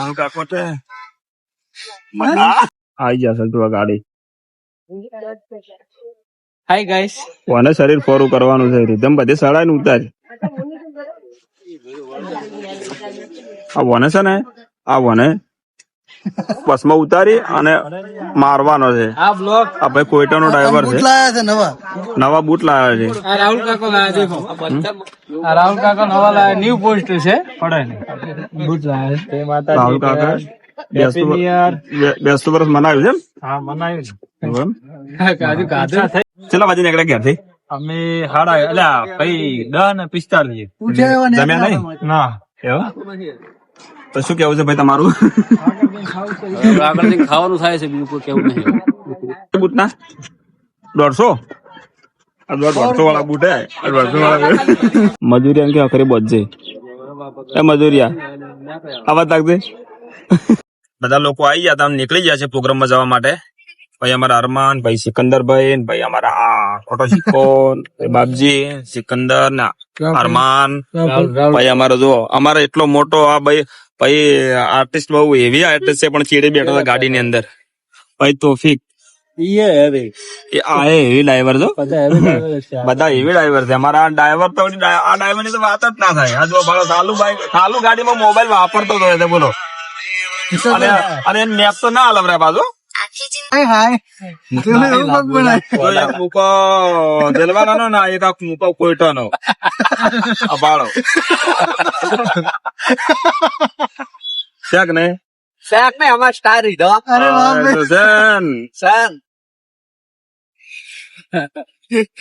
રાહુલ કાકો આવી જશે તું ગાડી. હાય ગાઈસ, કોને શરીર ફોરું કરવાનું છે રીધમ બધી સડાય ને ઉતાર. આ વને છે ને આ વને બસમાં ઉતારી અને મારવાનો છે. આ બ્લોક આ ભાઈ કોઈટાનો ડ્રાઈવર છે. નવા બૂટ લાયા છે. આ રાહુલ કાકો લાયા દેખો. આ રાહુલ કાકો નવા લાયા, ન્યુ પોસ્ટ છે. પડે ને બૂટ લાયા છે. રાહુલ કાકા બેસતું વર્ષ મનાવ્યું છે. હા મનાયું એમ કાજુ કેટલા વાગે નીકળ્યા ઘેરથી? અમે હાડા અલ્યા ભાઈ 10:45 જમ્યા નહીં ના એવા? તો શું કેવું છે ભાઈ તમારું? આગળ ખાવાનું થાય છે, બીજું કોઈ કેવું નહીં. બૂટ ના 150 વાળા બૂટ હે. 150 વાળા મજૂરિયા કે આખરે બચજે એ મજૂરિયા આવાજ લાગજે. બધા લોકો આવી ગયા હતા, નીકળી ગયા છે પ્રોગ્રામમાં જવા માટે. ભાઈ અમારા અરમાન, ભાઈ સિકંદરભાઈ, ભાઈ અમારા આ ફોટો શીખો બાપજી સિકંદર ના અરમાન, ભાઈ અમારો જો અમારે એટલો મોટો આ ભાઈ આર્ટિસ્ટ બહુ એવી આર્ટિસ્ટ છે પણ ચીડે બેઠો હતા ગાડીની અંદર. ભાઈ તોફિક એવી ડ્રાઈવર છો, બધા એવી ડ્રાઈવર છે. અમારા ડ્રાઈવર તો આ ડ્રાઈવર ની તો વાત જ ના થાય. આ જો ચાલુ ગાડીમાં મોબાઈલ વાપરતો હતો બોલો. અને મેપ તો ના હલવરાય પાછો. જલવાનો ના એક મૂકો કોઈટો નો બાળો શેક ને શાક ને અમાર સ્ટાર રીધો. અરે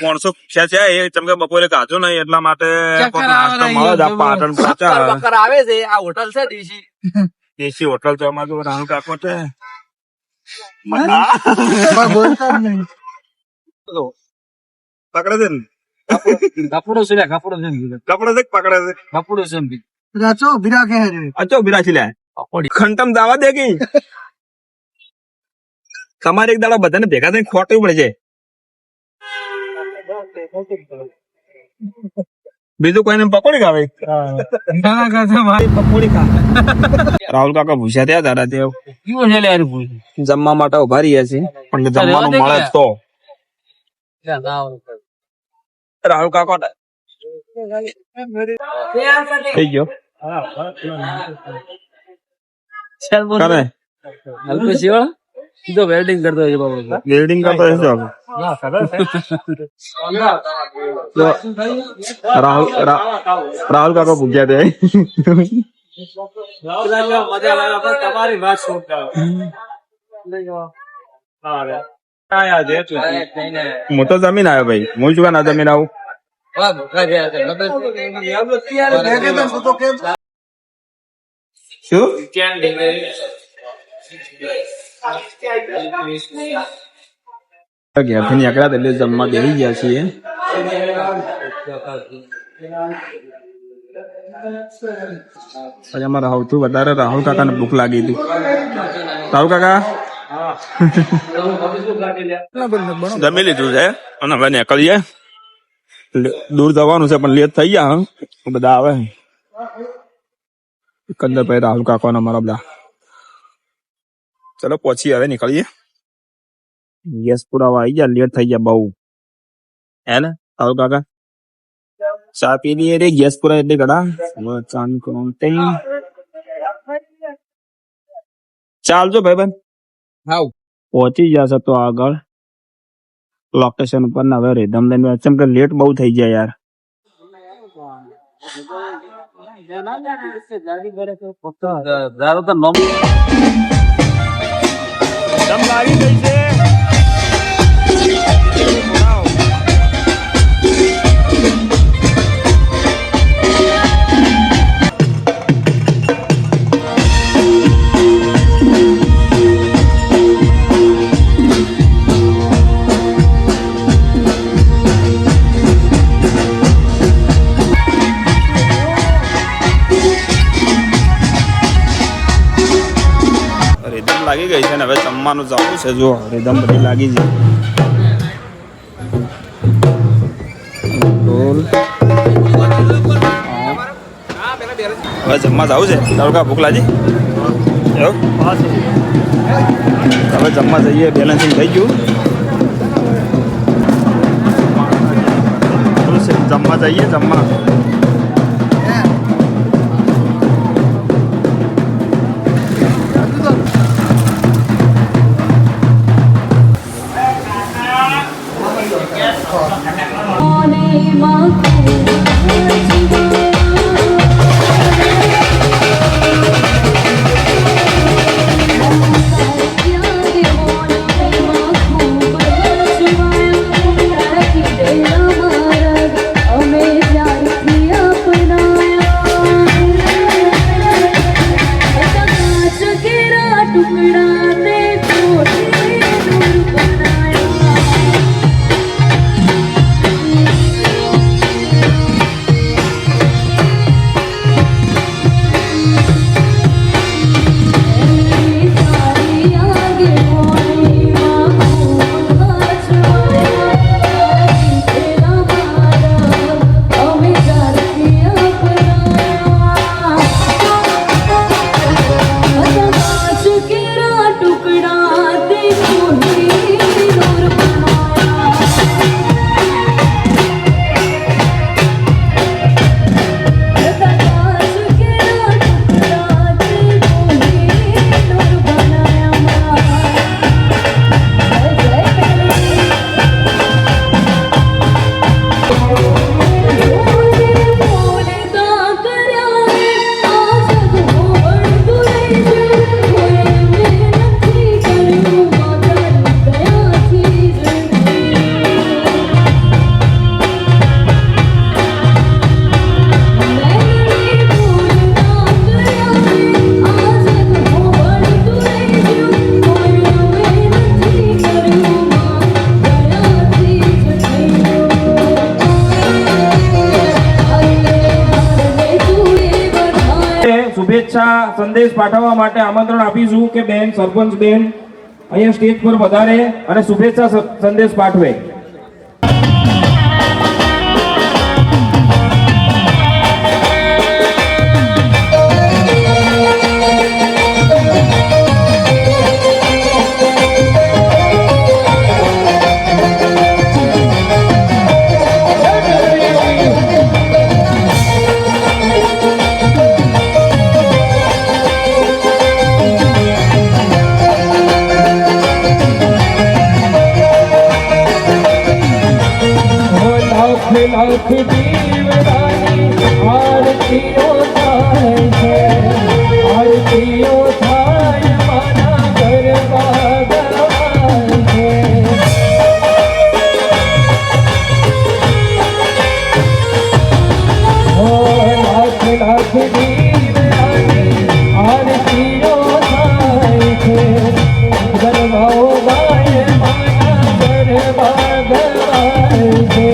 માણસો છે એ ચમકે બપોરે કાચો નહીં એટલા માટે પાટણ આવે છે. આ હોટલ છે દેશી હોટલ તો અમારે રાહુલ કાકો છે. પકડે છે ને કપડો છે કપડો છે કપડે છે પકડે છે કપડો છે. અચો બિરાછી લે ખંતમ દાવા દે કે તમારે એક દાડા બધાને ભેગા થઈને ખોટવું પડે છે. બીજું કોઈને પકોડી ખાવે? પકોડી ખા. રાહુલ કાકા ભૂસ્યા થયા દાદા તે જમવા માટે ઉભા રહ્યા છે પણ જમવાનું મળે તો રાહુલ કાકા થઈ ગયો વેલ્ડિંગ કરતો હોય બાબુ. વેલ્ડિંગ કરતો હોય રાહુલ કાકા ભૂગ્યા તે તમારી વાત હું તો જમીન આવ્યો ભાઈ. હું શું ના જમીન આવું? શું ઘેરથી નીકળ્યા એટલે જમવા બેસી ગયા છીએ. પછી અમારે સૌથી વધારે રાહુલ કાકા ને ભૂખ લાગી હતી. રાહુલ કાકા જમી લીધું છે અને હવે નીકળીએ. દૂર જવાનું છે પણ લેટ થઈ ગયા. બધા આવે કંદરભાઈ રાહુલ કાકા ને અમારા બધા. ચલો પહોંચી હવે નીકળીએ. ગેસ પુરાવા આવી ગયા, લેટ થઈ ગયા બહુ હે ને રાહુલ કાકા. ચા પી લઈએ રે ગેસ પુરા એટલે ઘડા ચાલજો ભાઈ બન. હાઉ પહોંચી જશે તો આગળ લોકેશન ઉપર ના હવે રેધમ લઈને ચમ કે લેટ બહુ થઈ જાય યાર. લાગી ગઈ છે. લાગી ગઈ છે ને હવે જમવાનું જવું છે. જો રીધમ બધી લાગી છે. હવે જમવા જવું છે. તારું કા ભૂખ લાગી? હવે જમવા જઈએ, બેલેન્સિંગ થઈ ગયું. જમવા જઈએ જમવા. શુભેચ્છા સંદેશ પાઠવવા માટે આમંત્રણ આપીશું કે બેન સરપંચ બેન અહીંયા સ્ટેજ પર વધારે અને શુભેચ્છા સંદેશ પાઠવે. લાખ દીવડાની આરતીઓ થાય છે, આરતીઓ થાય માના ગરબા ગવાય છે. લાખ લાખ દીવડાની આરતીઓ થાય છે, ગરબાઓ ગાય માના ગરબા ગવાય છે.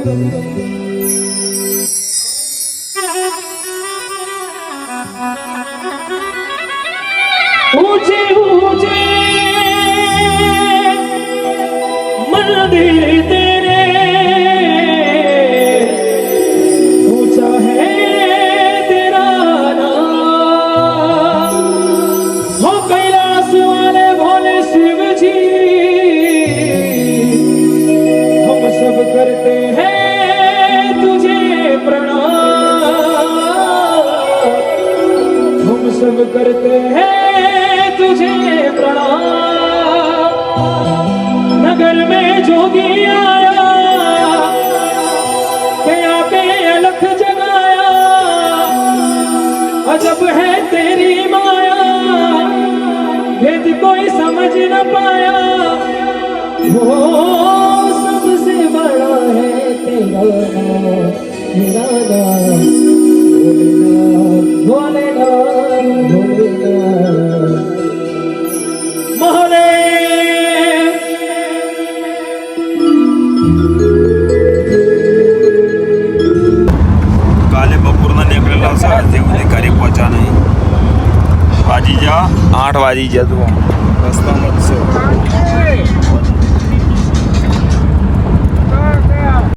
ऊंचे ऊंचे मंदिर तेरे, ऊंचा है तेरा नाम, हो कैलाश वाले भोले शिव जी, हम सब करते हैं तुझे प्रणाम, हम सब करते हैं तुझे प्रणाम। नगर में जोगी आया, के आके अलख जगाया, अजब है तेरी माया, भेद कोई समझ न पाया, वो सबसे बड़ा है तेरा नाम, तेरा नाम भोलेनाथ, भोलेनाथ, महादेव। કાલે બપોરના નીકળેલા હશે, આજે સુધી ઘરે પહોંચ્યા નહીં. વાજી જા 8 વાગી ગયા તું રસ્તામાં જ છે.